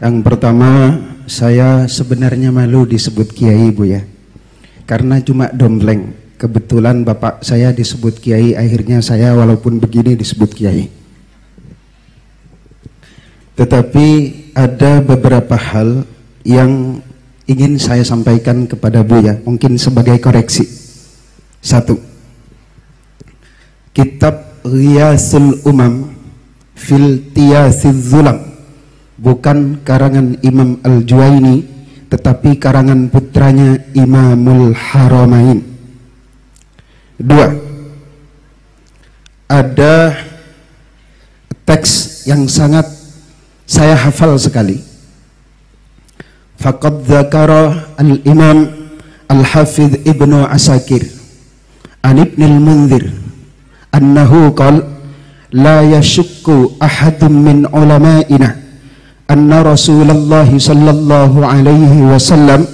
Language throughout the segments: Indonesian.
Yang pertama, saya sebenarnya malu disebut kiai, Bu ya. Karena cuma dompleng. Kebetulan bapak saya disebut kiai, akhirnya saya walaupun begini disebut kiai. Tetapi ada beberapa hal yang ingin saya sampaikan kepada Bu ya, mungkin sebagai koreksi. Satu, kitab Ghiyasul Umam fil Tiyasiz Zulam bukan karangan Imam Al-Juwaini, tetapi karangan putranya Imamul Haramain. Dua, ada teks yang sangat saya hafal sekali. Faqad dzakara al-Imam Al-Hafidh Ibnu Asakir an Ibnil Munzir annahu qala la yashukku ahadun min ulama'ina anna Rasulullah sallallahu alaihi wasallam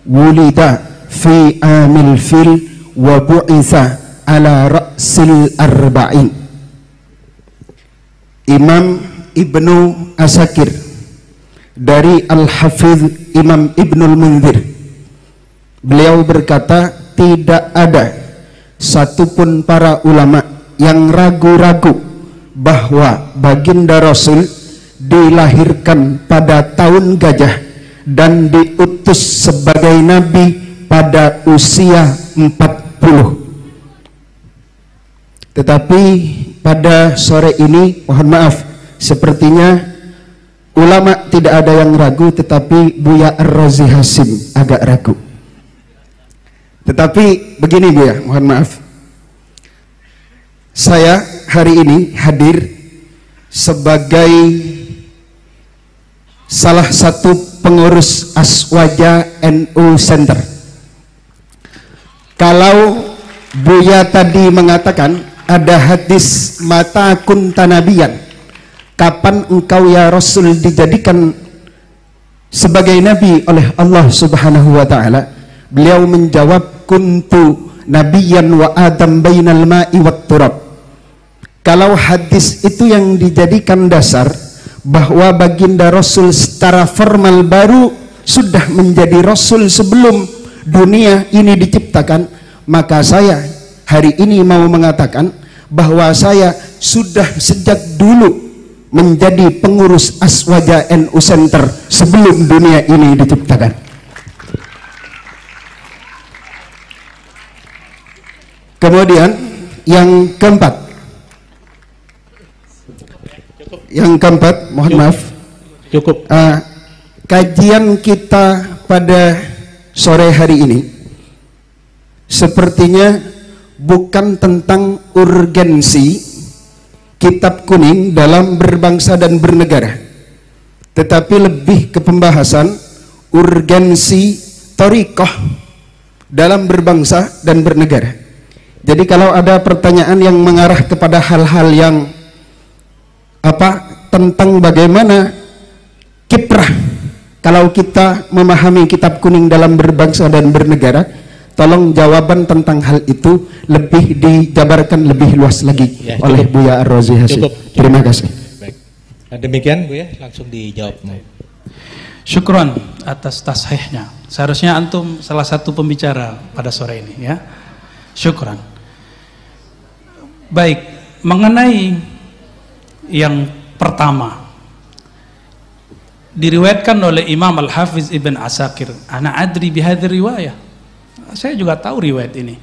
wulida fi amil fil wa bu'itha ala ra'sil arba'in. Imam Ibnu Asakir dari Al-Hafidh Imam Ibnul Munzir, beliau berkata, tidak ada satupun para ulama yang ragu-ragu bahwa baginda Rasul dilahirkan pada tahun gajah dan diutus sebagai nabi pada usia 40. Tetapi pada sore ini, mohon maaf, sepertinya ulama tidak ada yang ragu, tetapi Buya Ar-Razi Hasim agak ragu. Tetapi begini Buya, mohon maaf, saya hari ini hadir sebagai salah satu pengurus Aswaja NU Center. Kalau Buya tadi mengatakan ada hadis mata kunta nabiyan, kapan engkau ya Rasul dijadikan sebagai nabi oleh Allah Subhanahu wa taala? Beliau menjawab, kuntu nabiyan wa adam bainal ma'i wat turab. Kalau hadis itu yang dijadikan dasar bahwa baginda Rasul secara formal baru sudah menjadi Rasul sebelum dunia ini diciptakan, maka saya hari ini mau mengatakan bahwa saya sudah sejak dulu menjadi pengurus Aswaja NU Center sebelum dunia ini diciptakan. Kemudian yang keempat, mohon maaf, cukup. Kajian kita pada sore hari ini sepertinya bukan tentang urgensi kitab kuning dalam berbangsa dan bernegara, tetapi lebih ke pembahasan urgensi thariqah dalam berbangsa dan bernegara. Jadi kalau ada pertanyaan yang mengarah kepada hal-hal yang tentang bagaimana kiprah kalau kita memahami kitab kuning dalam berbangsa dan bernegara, tolong jawaban tentang hal itu lebih dijabarkan lebih luas lagi ya, oleh Buya Ar-Razi Hasim. Terima kasih. Baik. Nah, demikian Bu ya, langsung dijawab. Syukron atas tashihnya. Seharusnya antum salah satu pembicara pada sore ini ya. Syukron. Baik, mengenai yang pertama diriwayatkan oleh Imam Al-Hafiz Ibn Asakir, ana adri bihadhi riwayah, saya juga tahu riwayat ini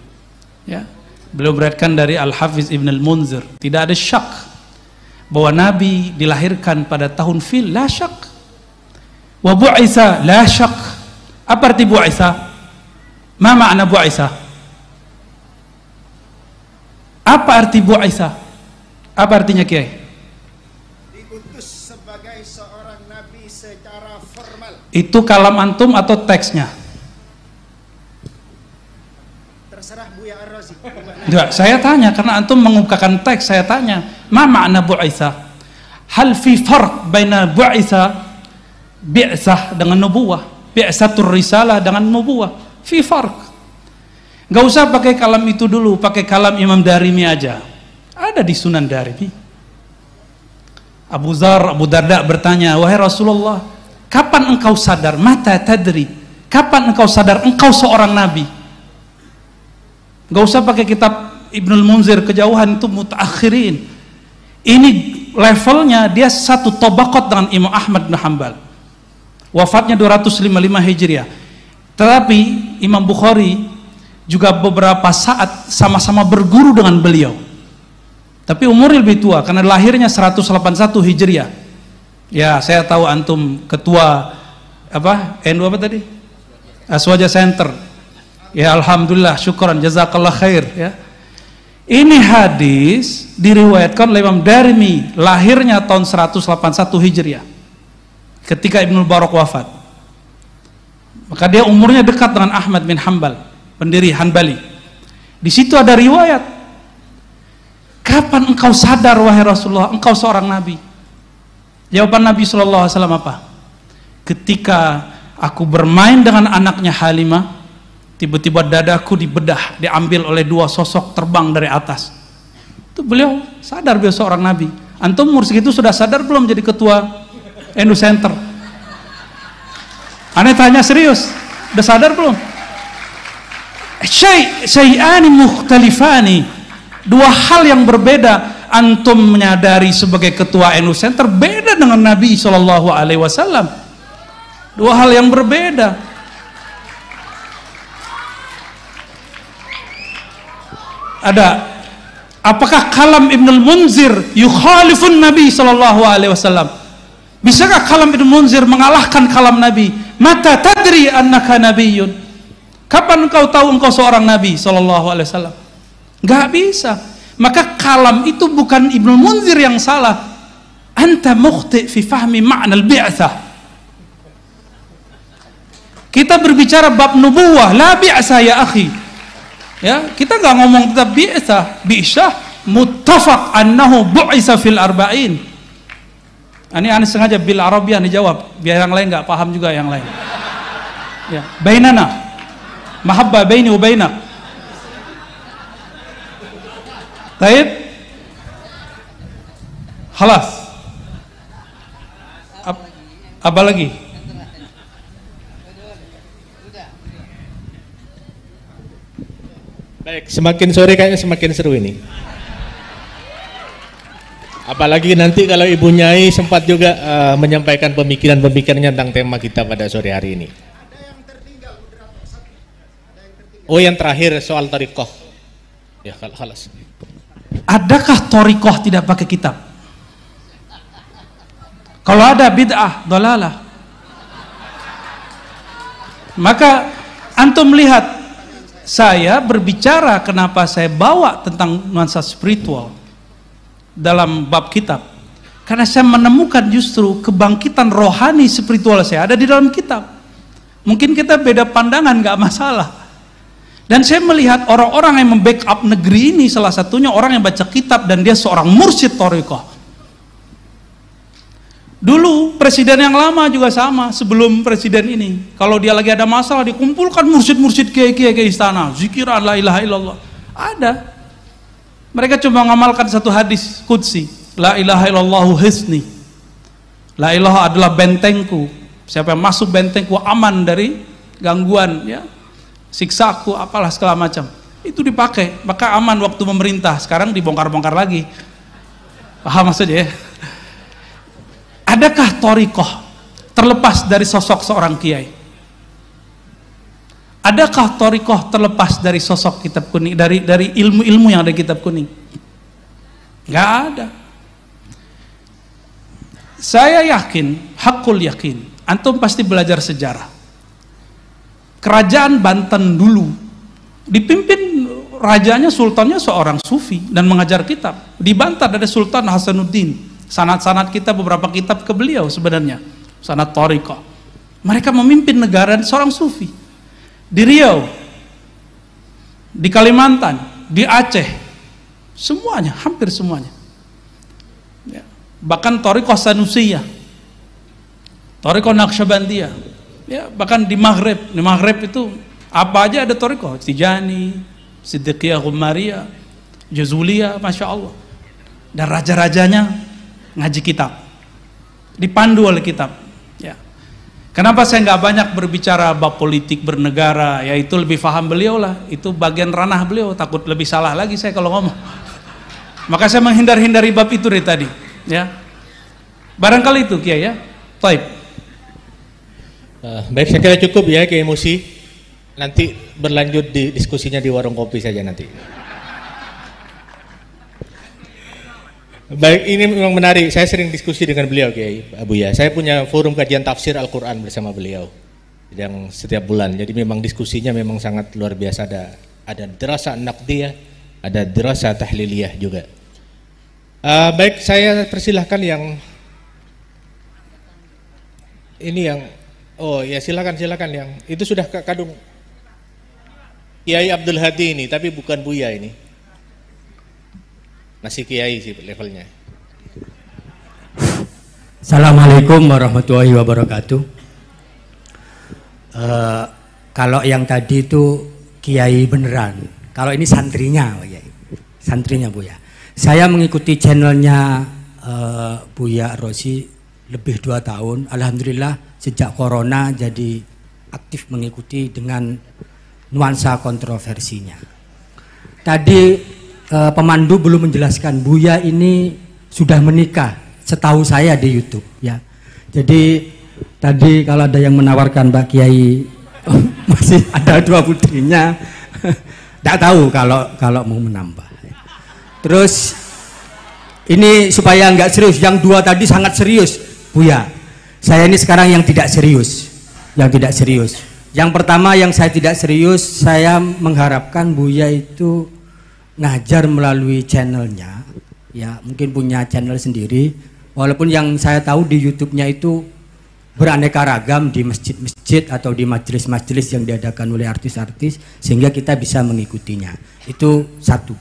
ya. Beliau meriwayatkan dari Al-Hafiz Ibn Al-Munzir, tidak ada syak bahwa Nabi dilahirkan pada tahun fil, la syak. Wa bu'isa, la syak. Apa arti bu'isa? Ma makna bu'isa? Apa arti bu'isa? Apa artinya Kiai? Itu kalam antum atau teksnya? Terserah Buya Ar-Razi. Enggak, saya tanya karena antum mengungkapkan teks, saya tanya, ma makna bu'itsa? Hal fi farq baina bu'itsa bi'tsah dengan nubuwah, bi'tsatur risalah dengan nubuwah? Fi farq. Enggak usah pakai kalam itu dulu, pakai kalam Imam Darimi aja. Ada di Sunan Darimi. Abu Darda bertanya, wahai Rasulullah, Kapan engkau sadar? Mata tadri. Kapan engkau sadar engkau seorang nabi? Gak usah pakai kitab Ibnul Munzir, kejauhan itu mutaakhirin. Ini levelnya dia satu tobakot dengan Imam Ahmad bin Hanbal. Wafatnya 255 Hijriah. Tetapi Imam Bukhari juga beberapa saat sama-sama berguru dengan beliau. Tapi umurnya lebih tua karena lahirnya 181 Hijriah. Ya, saya tahu antum ketua apa? NU apa tadi? Aswaja Center. Ya, alhamdulillah, syukran, jazakallah khair ya. Ini hadis diriwayatkan oleh Imam Darimi, lahirnya tahun 181 Hijriah. Ketika Ibnu Barak wafat. Maka dia umurnya dekat dengan Ahmad bin Hanbal, pendiri Hanbali. Di situ ada riwayat. Kapan engkau sadar wahai Rasulullah, engkau seorang nabi? Jawaban Nabi SAW apa? Ketika aku bermain dengan anaknya Halimah, tiba-tiba dadaku dibedah, diambil oleh dua sosok terbang dari atas. Itu beliau sadar beliau seorang nabi. Antum umur segitu sudah sadar belum jadi ketua NU Center? Aneh tanya serius, udah sadar belum? Syai'ani mukhtalifani, dua hal yang berbeda. Antum menyadari sebagai ketua NU Center beda dengan Nabi SAW. Dua hal yang berbeda. Ada, apakah kalam Ibnul Munzir yukhalifun Nabi SAW? Bisakah kalam Ibnul Munzir mengalahkan kalam Nabi? Mata tadri annaka nabiyyun. Kapan engkau tahu engkau seorang Nabi SAW? Gak bisa. Maka kalam itu bukan Ibnul Munzir yang salah. Anta mukhti fi fahmi ma'na al-bi'tsah. Kita berbicara bab nubuwah, la bi'tsah ya akhi. Ya, kita nggak ngomong tentang bi'tsah, muttafaq annahu bu'isa fil arba'in. Ini aneh sengaja bil Arabiah dijawab, biar yang lain nggak paham juga yang lain. Ya, bainana mahabbah baini wa bainak. Baik, halas. Apa lagi? Baik, semakin sore kayaknya semakin seru ini. Apalagi nanti kalau Ibu Nyai sempat juga menyampaikan pemikiran-pemikirannya tentang tema kita pada sore hari ini. Oh, yang terakhir soal thariqah. Ya, halas. Adakah thariqah tidak pakai kitab? Kalau ada bid'ah, dhalalah. Maka antum lihat, saya berbicara kenapa saya bawa tentang nuansa spiritual dalam bab kitab. Karena saya menemukan justru kebangkitan rohani spiritual saya ada di dalam kitab. Mungkin kita beda pandangan, nggak masalah. Dan saya melihat orang-orang yang membackup negeri ini, salah satunya orang yang baca kitab dan dia seorang mursyid thariqah. Dulu presiden yang lama juga sama, sebelum presiden ini, kalau dia lagi ada masalah dikumpulkan mursyid-mursyid kiai-kiai ke istana, zikiran la ilaha illallah. Ada. Mereka cuma mengamalkan satu hadis qudsi, la ilaha illallahu hisni. La ilaha adalah bentengku. Siapa yang masuk bentengku aman dari gangguan, ya, siksaku, apalah segala macam. Itu dipakai, maka aman waktu memerintah. Sekarang dibongkar-bongkar lagi. Paham maksudnya ya? Adakah thariqah terlepas dari sosok seorang kiai? Adakah thariqah terlepas dari sosok kitab kuning, dari ilmu-ilmu yang ada di kitab kuning? Gak ada. Saya yakin, hakul yakin, antum pasti belajar sejarah. Kerajaan Banten dulu dipimpin rajanya, sultannya seorang sufi dan mengajar kitab. Di Banten ada Sultan Hasanuddin. Sanad-sanad kita, beberapa kitab ke beliau sebenarnya, sanad thariqah. Mereka memimpin negara seorang sufi. Di Riau, di Kalimantan, di Aceh, semuanya, hampir semuanya. Ya. Bahkan thariqah Sanusiyah, thariqah Naqsyabandiyah, ya, bahkan di Maghrib itu apa aja ada thariqah, Tijani, Siddiqiyah, Ghumariyah, Jazuliyah, Masya Allah. Dan raja-rajanya ngaji kitab, dipandu oleh kitab, ya. Kenapa saya nggak banyak berbicara bab politik bernegara? Ya itu lebih paham beliau lah. Itu bagian ranah beliau. Takut lebih salah lagi saya kalau ngomong. Maka saya menghindar-hindari bab itu dari tadi. Ya, barangkali itu Kiai ya. Taib. Baik, saya kira cukup ya Kiai Musi. Nanti berlanjut di diskusinya di warung kopi saja nanti. Baik, ini memang menarik. Saya sering diskusi dengan beliau, Kiai Buya. Saya punya forum kajian tafsir Al-Quran bersama beliau yang setiap bulan. Jadi memang diskusinya memang sangat luar biasa. Ada dirasa naqdiyah, ada dirasa tahliliyah juga. Baik, saya persilahkan yang ini yang silakan yang itu sudah kadung Kiai Abdul Hadi ini, tapi bukan Buya ini. Masih Kiai sih levelnya. Assalamualaikum warahmatullahi wabarakatuh. Kalau yang tadi itu Kiai beneran, kalau ini santrinya, Kiai. Santrinya Buya. Saya mengikuti channelnya Buya Rosi lebih 2 tahun. Alhamdulillah sejak corona jadi aktif mengikuti dengan nuansa kontroversinya. Tadi pemandu belum menjelaskan Buya ini sudah menikah, setahu saya di YouTube ya. Jadi tadi kalau ada yang menawarkan Mbak Kiai masih ada 2 putrinya, tidak tahu kalau mau menambah. Terus ini supaya nggak serius, yang 2 tadi sangat serius Buya. Saya ini sekarang yang tidak serius, Yang pertama yang saya tidak serius, saya mengharapkan Buya itu ngajar melalui channelnya, ya mungkin punya channel sendiri, walaupun yang saya tahu di YouTube-nya itu beraneka ragam di masjid-masjid atau di majelis-majelis yang diadakan oleh artis-artis sehingga kita bisa mengikutinya. Itu satu.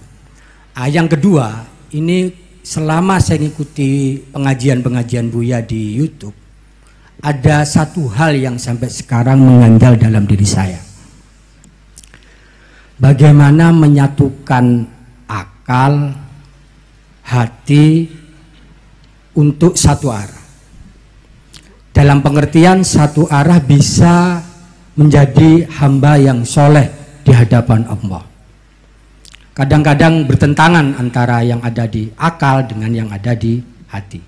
Yang kedua, ini selama saya mengikuti pengajian-pengajian Buya di YouTube, ada satu hal yang sampai sekarang mengganjal dalam diri saya. Bagaimana menyatukan akal, hati untuk satu arah. Dalam pengertian satu arah bisa menjadi hamba yang soleh di hadapan Allah. Kadang-kadang bertentangan antara yang ada di akal dengan yang ada di hati.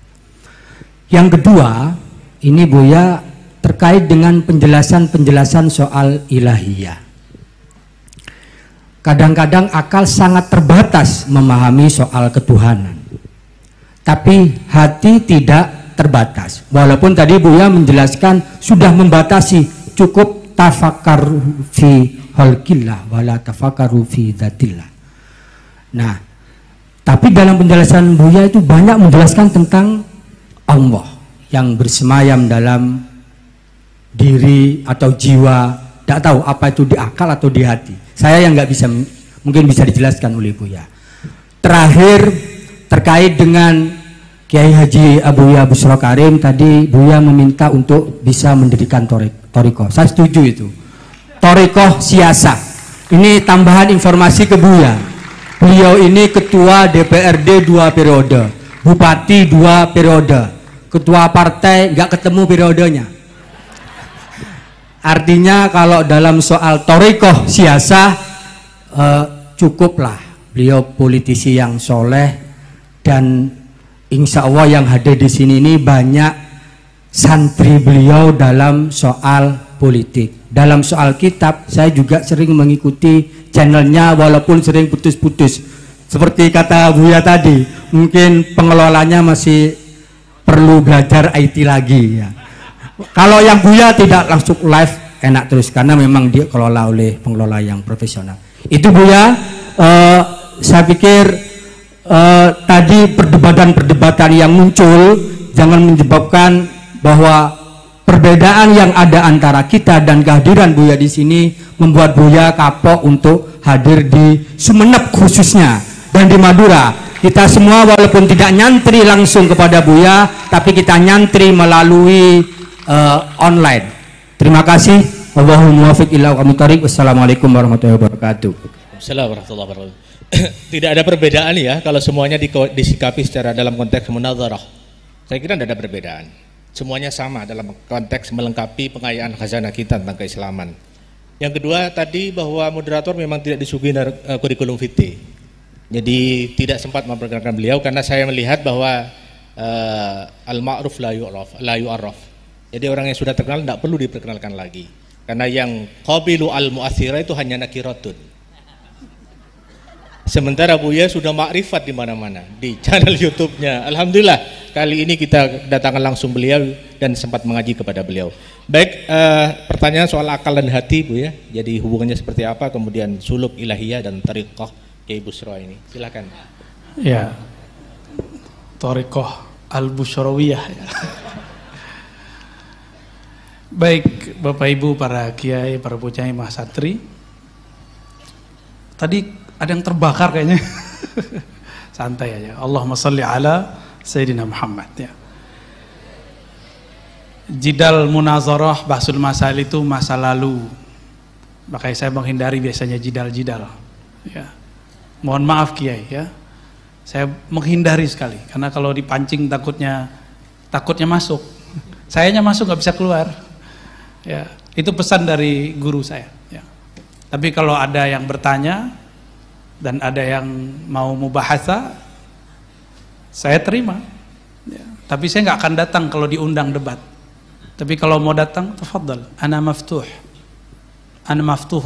Yang kedua, ini Buya terkait dengan penjelasan-penjelasan soal ilahiyah. Kadang-kadang akal sangat terbatas memahami soal ketuhanan, tapi hati tidak terbatas. Walaupun tadi Buya menjelaskan sudah membatasi, cukup tafakkaru fi khalqillah wala tafakkaru fi dzatillah. Nah, tapi dalam penjelasan Buya itu banyak menjelaskan tentang Allah yang bersemayam dalam diri atau jiwa. Tidak tahu apa itu di akal atau di hati. Saya yang nggak bisa, mungkin bisa dijelaskan oleh Buya. Terakhir terkait dengan Kiai Haji Abuya Busro Karim, tadi Buya meminta untuk bisa mendirikan torikoh. Saya setuju itu. Torikoh siasa. Ini tambahan informasi ke Buya. Beliau ini ketua DPRD 2 periode, bupati 2 periode, ketua partai nggak ketemu periodenya. Artinya kalau dalam soal torikoh siasa cukuplah beliau politisi yang soleh, dan insya Allah yang hadir di sini ini banyak santri beliau dalam soal politik. Dalam soal kitab saya juga sering mengikuti channelnya walaupun sering putus-putus. Seperti kata Buya tadi, mungkin pengelolanya masih perlu belajar IT lagi ya. Kalau yang Buya tidak langsung live enak terus karena memang dia kelola oleh pengelola yang profesional. Itu Buya, saya pikir tadi perdebatan-perdebatan yang muncul jangan menyebabkan bahwa perbedaan yang ada antara kita dan kehadiran Buya di sini membuat Buya kapok untuk hadir di Sumeneb khususnya dan di Madura. Kita semua walaupun tidak nyantri langsung kepada Buya, tapi kita nyantri melalui online. Terima kasih. Allahumma muwaffiq ila aqwamit thoriq. Wassalamualaikum warahmatullahi wabarakatuh. Assalamualaikum warahmatullahi wabarakatuh. Tidak ada perbedaan ya kalau semuanya disikapi secara dalam konteks munazarah. Saya kira tidak ada perbedaan. Semuanya sama dalam konteks melengkapi pengayaan khazanah kita tentang keislaman. Yang kedua tadi bahwa moderator memang tidak disuguhi kurikulum vitae. Jadi tidak sempat memperkenalkan beliau karena saya melihat bahwa al-ma'ruf la yu'arraf. Jadi orang yang sudah terkenal tidak perlu diperkenalkan lagi. Karena yang qabilu al-mu'athira itu hanya nakiratun. Sementara Buya sudah makrifat di mana-mana di channel YouTube-nya. Alhamdulillah kali ini kita datangkan langsung beliau dan sempat mengaji kepada beliau. Baik, pertanyaan soal akal dan hati Buya. Jadi hubungannya seperti apa? Kemudian suluk ilahiyah dan tariqah Kiai Busyra ini. Silakan. Ya, tariqah al-Busyrawiyah. Ya. Baik, Bapak Ibu, para kiai, para bocah mahasantri. Tadi ada yang terbakar kayaknya. Santai aja. Allahumma shalli ala Sayyidina Muhammad ya. Jidal munazarah bahsul masail itu masa lalu. Makanya saya menghindari biasanya jidal-jidal. Ya. Mohon maaf Kiai ya. Saya menghindari sekali karena kalau dipancing takutnya masuk. Sayanya masuk nggak bisa keluar. Ya, itu pesan dari guru saya ya. Tapi kalau ada yang bertanya dan ada yang mau mubahasa, saya terima ya. Tapi saya nggak akan datang kalau diundang debat. Tapi kalau mau datang, tafadhal, ana maftuhu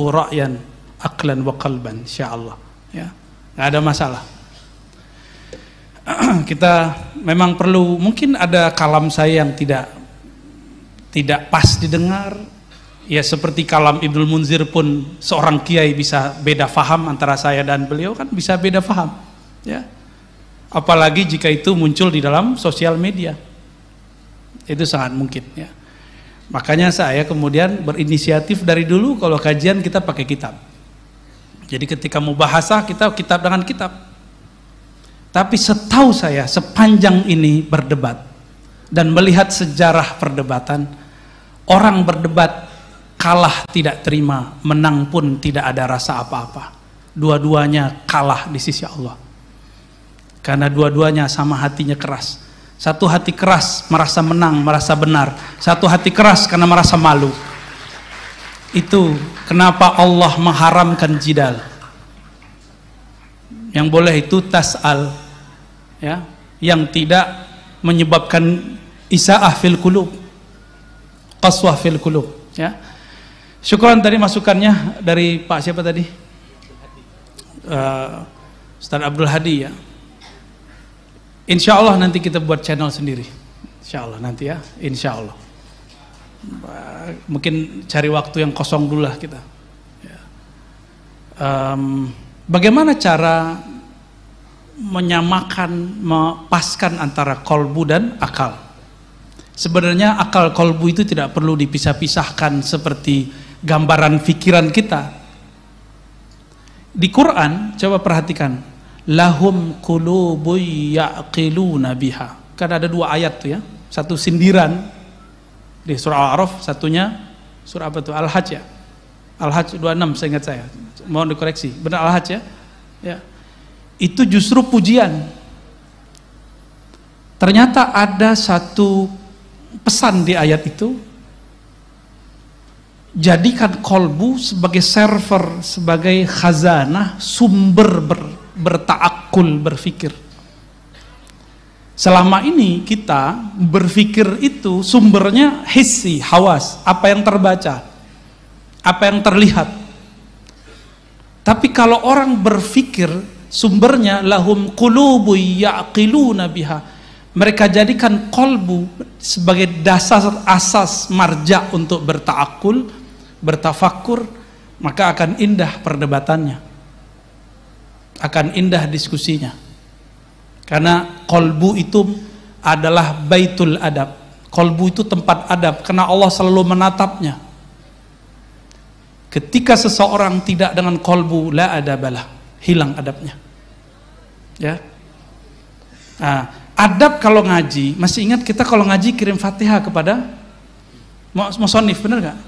ra'yan aqlan wa qalban insyaallah ya. Nggak ada masalah. Kita memang perlu, mungkin ada kalam saya yang tidak pas didengar. Ya seperti kalam Ibnul Munzir pun seorang kiai bisa beda faham antara saya dan beliau kan bisa beda faham ya. Apalagi jika itu muncul di dalam sosial media. Itu sangat mungkin ya. Makanya saya kemudian berinisiatif dari dulu kalau kajian kita pakai kitab. Jadi ketika mau bahasa kita kitab dengan kitab. Tapi setahu saya sepanjang ini berdebat dan melihat sejarah perdebatan, orang berdebat kalah tidak terima, menang pun tidak ada rasa apa-apa. Dua-duanya kalah di sisi Allah. Karena dua-duanya sama hatinya keras. Satu hati keras merasa menang, merasa benar. Satu hati keras karena merasa malu. Itu kenapa Allah mengharamkan jidal. Yang boleh itu tas'al ya, yang tidak menyebabkan isa'ah fil qulub, qaswah fil qulub ya. Syukran tadi masukannya dari Pak siapa tadi? Ustaz Abdul Hadi ya. Insya Allah nanti kita buat channel sendiri. Insya Allah nanti ya, insya Allah. Mungkin cari waktu yang kosong dulu lah kita. Ya. Bagaimana cara menyamakan, mepaskan antara kolbu dan akal? Sebenarnya akal kolbu itu tidak perlu dipisah-pisahkan seperti gambaran pikiran kita. Di Quran coba perhatikan, lahum qulubu ya'qiluna biha. Kan ada dua ayat tuh ya, satu sindiran di surah Al-A'raf, satunya surah apa tuh? Al-Hajj ya. Al-Hajj 26 seingat saya. Mohon dikoreksi. Benar Al-Hajj ya? Ya. Itu justru pujian. Ternyata ada satu pesan di ayat itu. Jadikan kolbu sebagai server, sebagai khazanah, sumber berta'akul, berfikir. Selama ini kita berfikir itu sumbernya hissi, hawas, apa yang terbaca, apa yang terlihat. Tapi kalau orang berfikir sumbernya lahum qulubu ya'qiluna biha, mereka jadikan kolbu sebagai dasar asas marja untuk berta'akul, bertafakur, maka akan indah perdebatannya, akan indah diskusinya. Karena kolbu itu adalah baitul adab. Kolbu itu tempat adab, karena Allah selalu menatapnya. Ketika seseorang tidak dengan kolbu, la adabalah, hilang adabnya. Ya. Nah, adab kalau ngaji, masih ingat kita kalau ngaji kirim Fatihah kepada musonif, benar gak?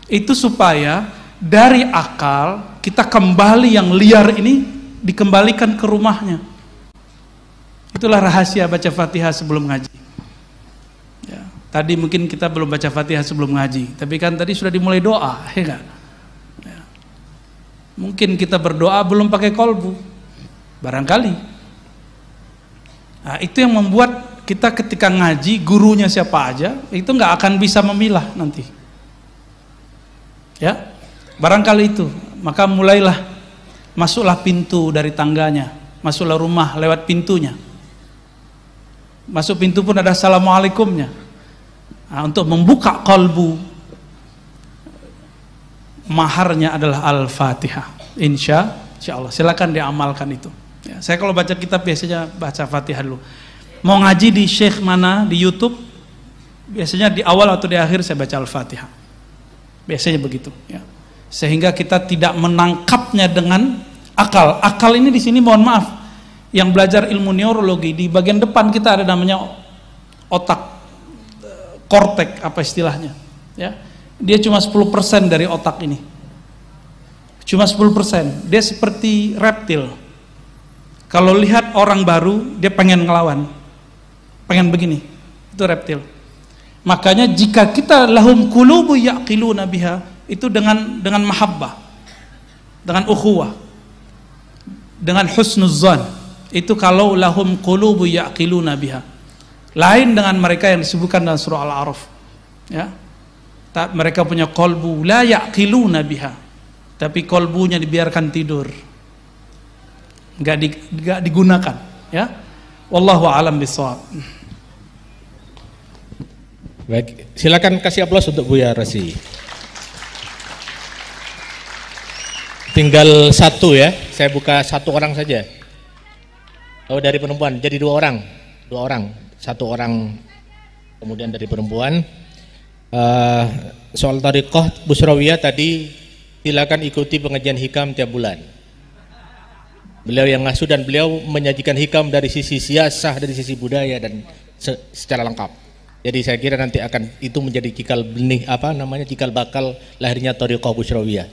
Itu supaya dari akal kita kembali yang liar ini dikembalikan ke rumahnya. Itulah rahasia baca Fatihah sebelum ngaji. Ya. Tadi mungkin kita belum baca Fatihah sebelum ngaji, tapi kan tadi sudah dimulai doa, ya enggak? Ya. Mungkin kita berdoa belum pakai kolbu, barangkali. Nah, itu yang membuat kita ketika ngaji, gurunya siapa aja, itu nggak akan bisa memilah nanti. Ya, barangkali itu. Maka mulailah, masuklah pintu dari tangganya, masuklah rumah lewat pintunya. Masuk pintu pun ada assalamualaikumnya. Nah, untuk membuka kalbu, maharnya adalah Al-Fatihah. Insya Allah. Silakan diamalkan itu. Ya, saya kalau baca kitab biasanya baca Fatihah dulu. Mau ngaji di syekh mana di YouTube, biasanya di awal atau di akhir saya baca Al-Fatihah. Biasanya begitu. Ya. Sehingga kita tidak menangkapnya dengan akal. Akal ini di sini mohon maaf, yang belajar ilmu neurologi di bagian depan kita ada namanya otak. Kortek apa istilahnya, ya, dia cuma 10% dari otak ini, cuma 10%. Dia seperti reptil. Kalau lihat orang baru dia pengen ngelawan, pengen begini, itu reptil. Makanya jika kita lahum qulubu yaqiluna biha, itu dengan mahabbah, dengan ukhuwah, dengan husnuzzan, itu kalau lahum qulubu yaqiluna biha. Lain dengan mereka yang disebutkan dalam surah Al-A'raf, ya. Mereka punya kolbu la yaqiluna biha, tapi kolbunya dibiarkan tidur, nggak digunakan, ya. Wallahu a'lam bishawab. Baik, silakan kasih aplaus untuk Buya Rosi. Tinggal satu ya, saya buka satu orang saja. Oh, dari perempuan jadi dua orang. Satu orang kemudian dari perempuan. Soal Thariqah Busrawiyah tadi, silakan ikuti pengajian hikam tiap bulan. Beliau yang ngasuh dan beliau menyajikan hikam dari sisi siasah, dari sisi budaya dan secara lengkap. Jadi saya kira nanti akan itu menjadi cikal benih cikal bakal lahirnya Thariqah Busrawiyah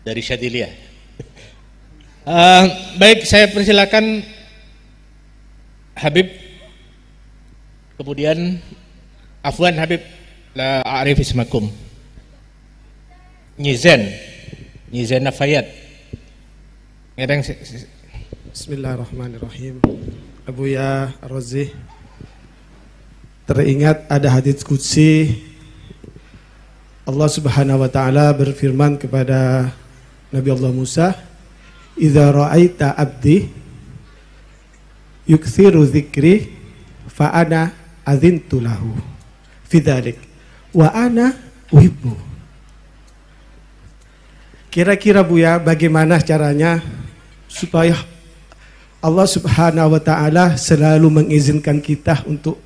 dari Syadiliyah. Baik, saya persilakan Habib. Kemudian Afwan Habib la a'rif ismakum. Nyizen Nafayat. Bismillahirrahmanirrahim. Buya Rozi, teringat ada hadits qudsi Allah Subhanahu wa taala berfirman kepada Nabi Allah Musa, "Idza ra'aita abdi yukthiru dzikri fa ana adzintu lahu fi dzalik wa ana uhibbu." Kira-kira Buya, bagaimana caranya supaya Allah Subhanahu wa taala selalu mengizinkan kita untuk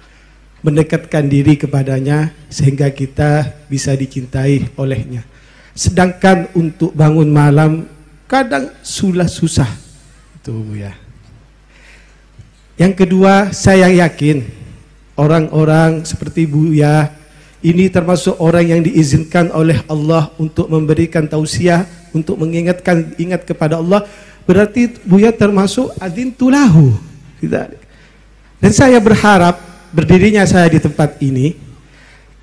mendekatkan diri kepadanya sehingga kita bisa dicintai olehnya. Sedangkan untuk bangun malam kadang susah. Itu Buya. Yang kedua, saya yakin orang-orang seperti Buya ini termasuk orang yang diizinkan oleh Allah untuk memberikan tausiah, untuk ingat kepada Allah. Berarti Buya termasuk adzintu lahu. Dan saya berharap berdirinya saya di tempat ini,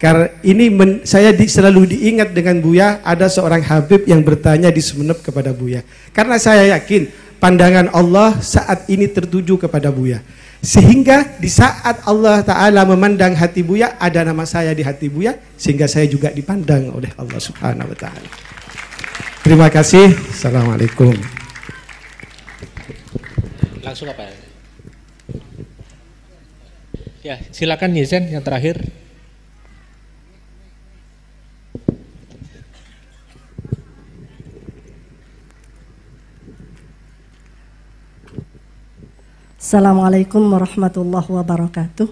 karena ini saya selalu diingat dengan Buya. Ada seorang Habib yang bertanya di Sumeneb kepada Buya, karena saya yakin pandangan Allah saat ini tertuju kepada Buya, sehingga di saat Allah Ta'ala memandang hati Buya, ada nama saya di hati Buya, sehingga saya juga dipandang oleh Allah Subhanahu wa Ta'ala. Terima kasih. Assalamualaikum. Langsung apa? Ya, silakan Yezen yang terakhir. Assalamualaikum warahmatullahi wabarakatuh.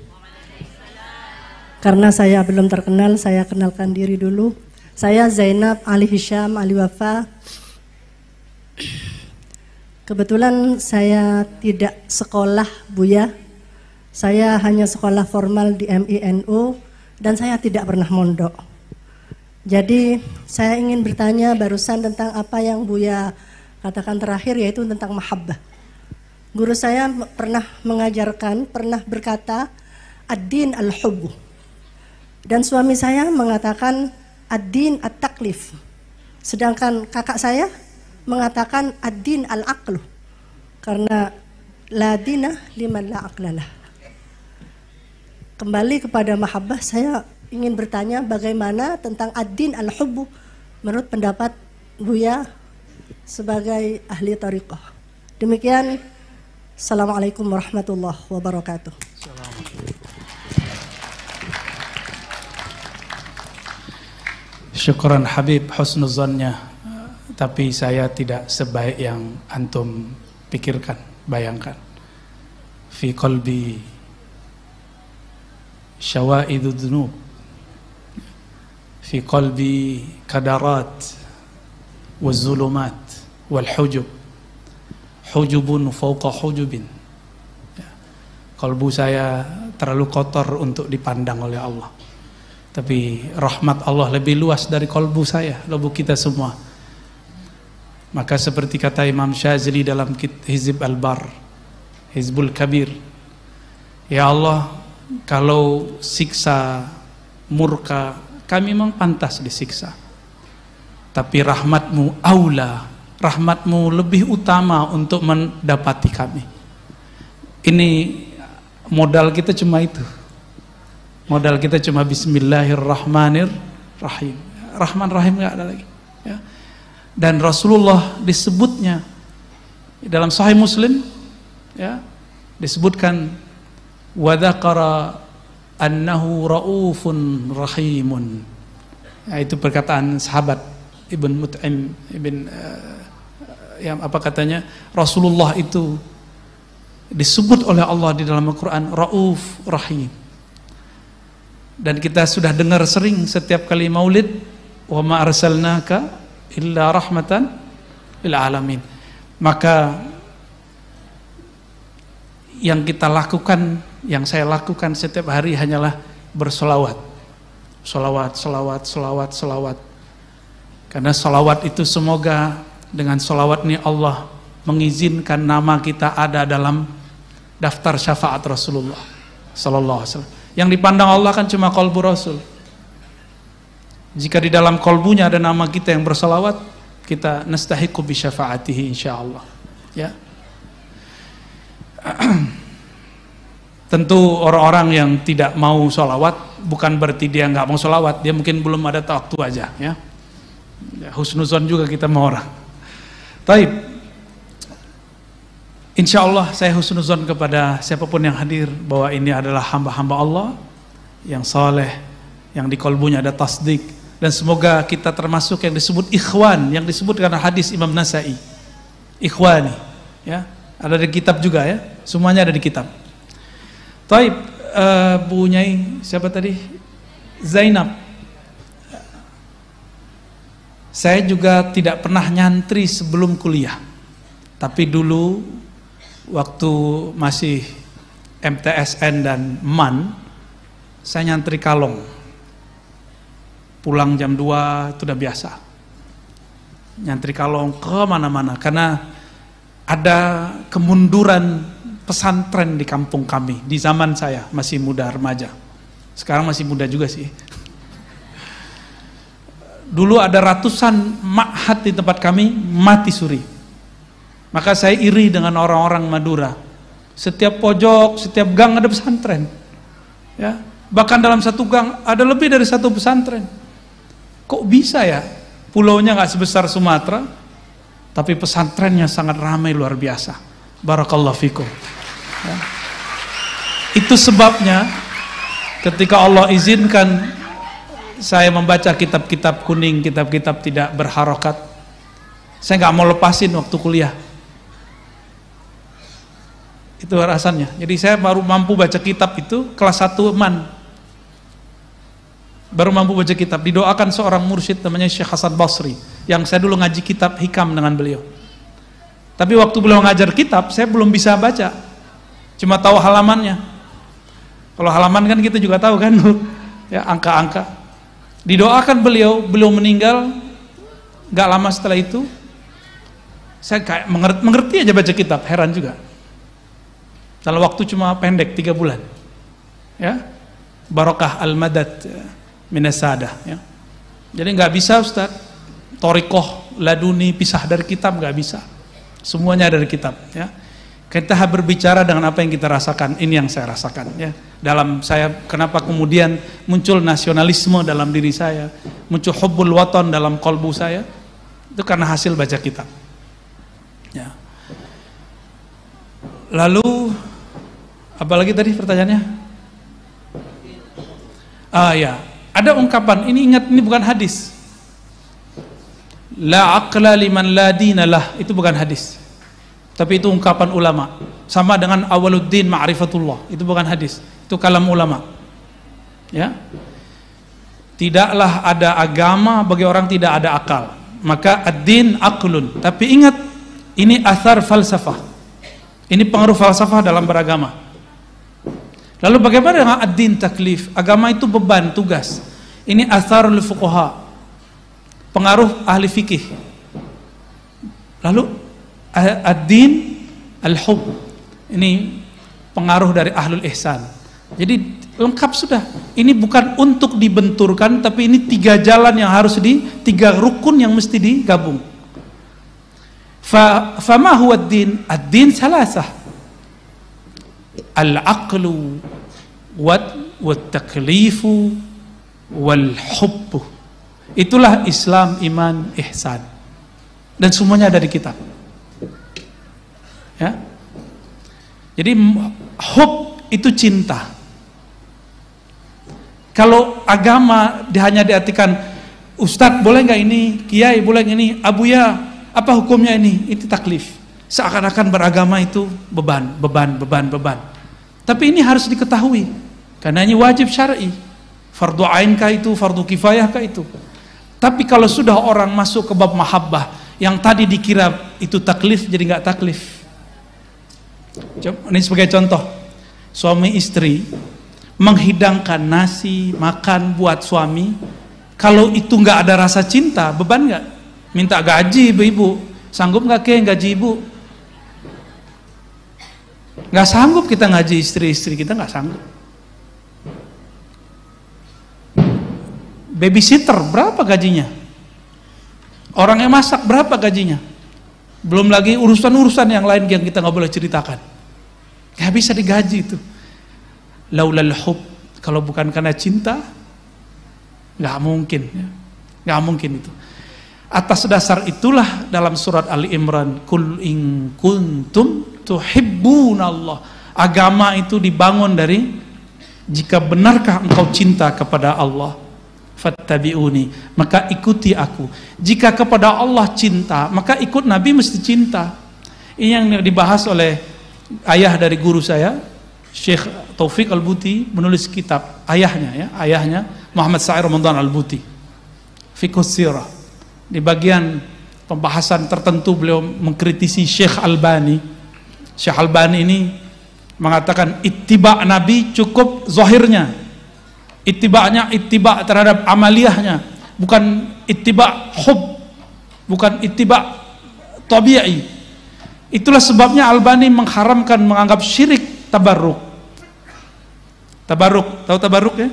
Karena saya belum terkenal, saya kenalkan diri dulu. Saya Zainab Ali Hisham Ali Wafa. Kebetulan saya tidak sekolah Buya. Saya hanya sekolah formal di MINU dan saya tidak pernah mondok. Jadi saya ingin bertanya barusan tentang apa yang Buya katakan terakhir, yaitu tentang mahabbah. Guru saya pernah mengajarkan, pernah berkata, ad-din al-hubbu. Dan suami saya mengatakan ad-din at-taklif. Sedangkan kakak saya mengatakan ad-din al-aqlu. Karena la dina liman la aqlalah. Kembali kepada mahabbah, saya ingin bertanya bagaimana tentang ad-din al-hubbu menurut pendapat Buya sebagai ahli thariqah. Demikian, Assalamualaikum warahmatullahi wabarakatuh. Syukran Habib husnuzannya, tapi saya tidak sebaik yang antum pikirkan, bayangkan. Fi qalbi syawaidu dzunub, fi qalbi kadarat waz-zulumat wal hujub, hujubun fawqa hujubin. Kalbu saya terlalu kotor untuk dipandang oleh Allah. Tapi rahmat Allah lebih luas dari kalbu saya, kalbu kita semua. Maka seperti kata Imam Syazili dalam Hizb Al-Bar, Hizbul Kabir, ya Allah, kalau siksa, murka, kami memang pantas disiksa. Tapi rahmatmu aula, rahmatmu lebih utama untuk mendapati kami. Ini modal kita cuma itu. Modal kita cuma Bismillahirrahmanirrahim. Rahman Rahim nggak ada lagi. Ya. Dan Rasulullah disebutnya dalam Sahih Muslim, ya, disebutkan wa dzakara annahu raufun rahimun. Ya, itu perkataan sahabat Ibn Mut'im yang apa katanya, Rasulullah itu disebut oleh Allah di dalam Al-Quran rauf rahim. Dan kita sudah dengar sering setiap kali maulid, wa ma arsalnaka illa rahmatan lil alamin. Maka yang kita lakukan, yang saya lakukan setiap hari hanyalah bersolawat. Solawat, solawat, solawat, solawat. Karena solawat itu semoga dengan solawat ini Allah mengizinkan nama kita ada dalam daftar syafaat Rasulullah sallallahu alaihi wasallam. Yang dipandang Allah kan cuma kolbu Rasul. Jika di dalam kolbunya ada nama kita yang bersalawat, kita nastahiqu bi syafaatihi insyaallah. Ya. Tentu orang-orang yang tidak mau sholawat bukan berarti dia nggak mau sholawat, dia mungkin belum ada waktu aja. Ya. Husnuzon juga kita mau orang. Taib. Insya Allah saya husnuzon kepada siapapun yang hadir bahwa ini adalah hamba-hamba Allah yang saleh, yang di kolbunya ada tasdik, dan semoga kita termasuk yang disebut ikhwan, yang disebut karena hadis Imam Nasai, ikhwani, ya, ada di kitab juga ya, semuanya ada di kitab. Taib, Bu Nyai siapa tadi? Zainab. Saya juga tidak pernah nyantri sebelum kuliah, tapi dulu waktu masih MTSN dan MAN, saya nyantri kalong. Pulang jam 2 itu udah biasa. Nyantri kalong ke mana-mana karena ada kemunduran pesantren di kampung kami di zaman saya masih muda remaja. Sekarang masih muda juga sih. Dulu ada ratusan ma'had di tempat kami mati suri. Maka saya iri dengan orang-orang Madura. Setiap pojok, setiap gang ada pesantren. Ya, bahkan dalam satu gang ada lebih dari satu pesantren. Kok bisa ya? Pulaunya nggak sebesar Sumatera, tapi pesantrennya sangat ramai luar biasa. Barakallahu fikum. Ya. Itu sebabnya ketika Allah izinkan saya membaca kitab-kitab kuning, kitab-kitab tidak berharokat, saya nggak mau lepasin waktu kuliah. Itu alasannya. Jadi saya baru mampu baca kitab itu kelas 1 MAN. Baru mampu baca kitab. Didoakan seorang mursyid namanya Syekh Hasan Basri, yang saya dulu ngaji kitab hikam dengan beliau. Tapi waktu beliau ngajar kitab, saya belum bisa baca. Cuma tahu halamannya. Kalau halaman kan kita juga tahu kan, ya, angka-angka. Didoakan beliau meninggal. Gak lama setelah itu, saya kayak mengerti aja baca kitab, heran juga. Dalam waktu cuma pendek 3 bulan, ya. Barakah al-madad minas sadah, ya. Jadi nggak bisa Ustaz thariqah laduni pisah dari kitab, nggak bisa. Semuanya dari kitab, ya. Kita berbicara dengan apa yang kita rasakan. Ini yang saya rasakan, ya. Dalam saya, kenapa kemudian muncul nasionalisme dalam diri saya, muncul hubbul watan dalam kalbu saya, itu karena hasil baca kitab, ya. Lalu apalagi tadi pertanyaannya? Ya, ada ungkapan, ini ingat, ini bukan hadis. La aqla liman la dinalah, itu bukan hadis. Tapi itu ungkapan ulama. Sama dengan awaluddin ma'rifatullah, itu bukan hadis. Itu kalam ulama. Ya. Tidaklah ada agama bagi orang tidak ada akal. Maka ad-din aqlun. Tapi ingat, ini athar falsafah. Ini pengaruh falsafah dalam beragama. Lalu bagaimana dengan ad-din taklif? Agama itu beban, tugas. Ini atharul fuqaha, pengaruh ahli fikih. Lalu ad-din al-hub, ini pengaruh dari ahlul ihsan. Jadi lengkap sudah. Ini bukan untuk dibenturkan, tapi ini tiga jalan yang harus tiga rukun yang mesti digabung. Fama huwa ad-din? Ad-din salasah. Al-aqlu wat-taklifu wal-hubbu. Itulah Islam, iman, ihsan. Dan semuanya ada di kitab. Ya. Jadi hub itu cinta. Kalau agama hanya diartikan Ustadz boleh nggak ini, Kiai boleh nggak ini, Abuya apa hukumnya ini? Itu taklif. Seakan-akan beragama itu beban. Tapi ini harus diketahui, karena ini wajib syar'i. Fardu ain kah itu, fardu kifayah kah itu. Tapi kalau sudah orang masuk ke bab mahabbah, yang tadi dikira itu taklif jadi nggak taklif. Ini sebagai contoh, suami istri menghidangkan nasi, makan buat suami. Kalau itu nggak ada rasa cinta, beban nggak? Minta gaji ibu-ibu, sanggup nggak gaji ibu? Nggak sanggup kita ngaji istri-istri kita, nggak sanggup. Babysitter berapa gajinya? Orang yang masak berapa gajinya? Belum lagi urusan-urusan yang lain yang kita nggak boleh ceritakan. Nggak bisa digaji itu. Laulal hub, kalau bukan karena cinta, nggak mungkin, ya. Nggak mungkin itu. Atas dasar itulah dalam surat Ali Imran, kul in kuntum tuhibbunallah. Agama itu dibangun dari, jika benarkah engkau cinta kepada Allah, fattabi'uni, maka ikuti aku. Jika kepada Allah cinta, maka ikut Nabi mesti cinta. Ini yang dibahas oleh ayah dari guru saya, Syekh Taufik Al-Buti, menulis kitab, ayahnya Muhammad Sa'ir Ramadan Al-Buti, Fiqhus Sirah. Di bagian pembahasan tertentu beliau mengkritisi Syekh Albani. Syekh Albani ini mengatakan ittiba' Nabi cukup zahirnya, ittiba'nya ittiba' terhadap amaliyahnya, bukan ittiba' hub, bukan ittiba' tabi'i. Itulah sebabnya Albani mengharamkan, menganggap syirik tabarruk. Tabarruk, tahu tabarruk ya?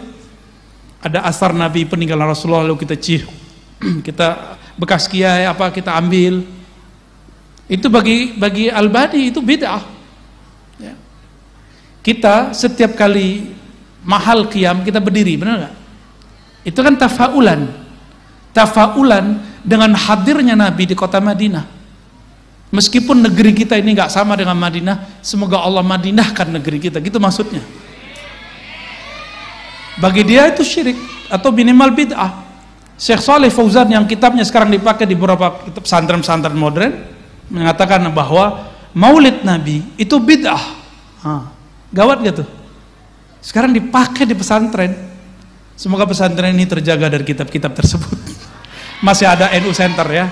Ada asar Nabi peninggalan Rasulullah lalu kita kita bekas kiai apa kita ambil. Itu bagi Albani itu bid'ah. Ya. Kita setiap kali mahal qiyam kita berdiri, benar nggak? Itu kan tafaulan dengan hadirnya Nabi di kota Madinah. Meskipun negeri kita ini nggak sama dengan Madinah, semoga Allah madinahkan negeri kita, gitu maksudnya. Bagi dia itu syirik atau minimal bid'ah. Syekh Saleh Fauzan yang kitabnya sekarang dipakai di beberapa kitab pesantren-pesantren modern mengatakan bahwa maulid Nabi itu bid'ah. Gawat gitu. Sekarang dipakai di pesantren. Semoga pesantren ini terjaga dari kitab-kitab tersebut. Masih ada NU Center ya.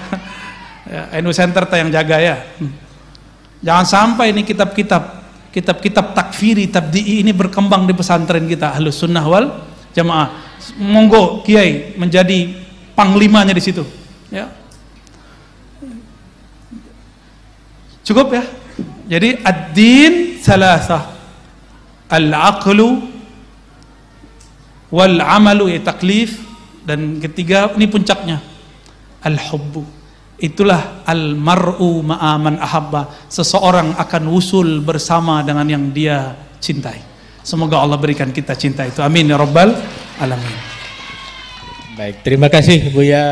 NU Center yang jaga ya. Jangan sampai ini kitab-kitab takfiri, tabdi'i ini berkembang di pesantren kita Ahlus Sunnah wal Jamaah. Monggo kiai menjadi panglimanya di situ, ya. Cukup ya. Jadi ad-din salasah, al-aqlu wal amalu taklif, dan ketiga ini puncaknya al-hubbu. Itulah al-mar'u ma'aman ahabba, seseorang akan wusul bersama dengan yang dia cintai. Semoga Allah berikan kita cinta itu, amin ya rabbal alamin. Baik, terima kasih Buya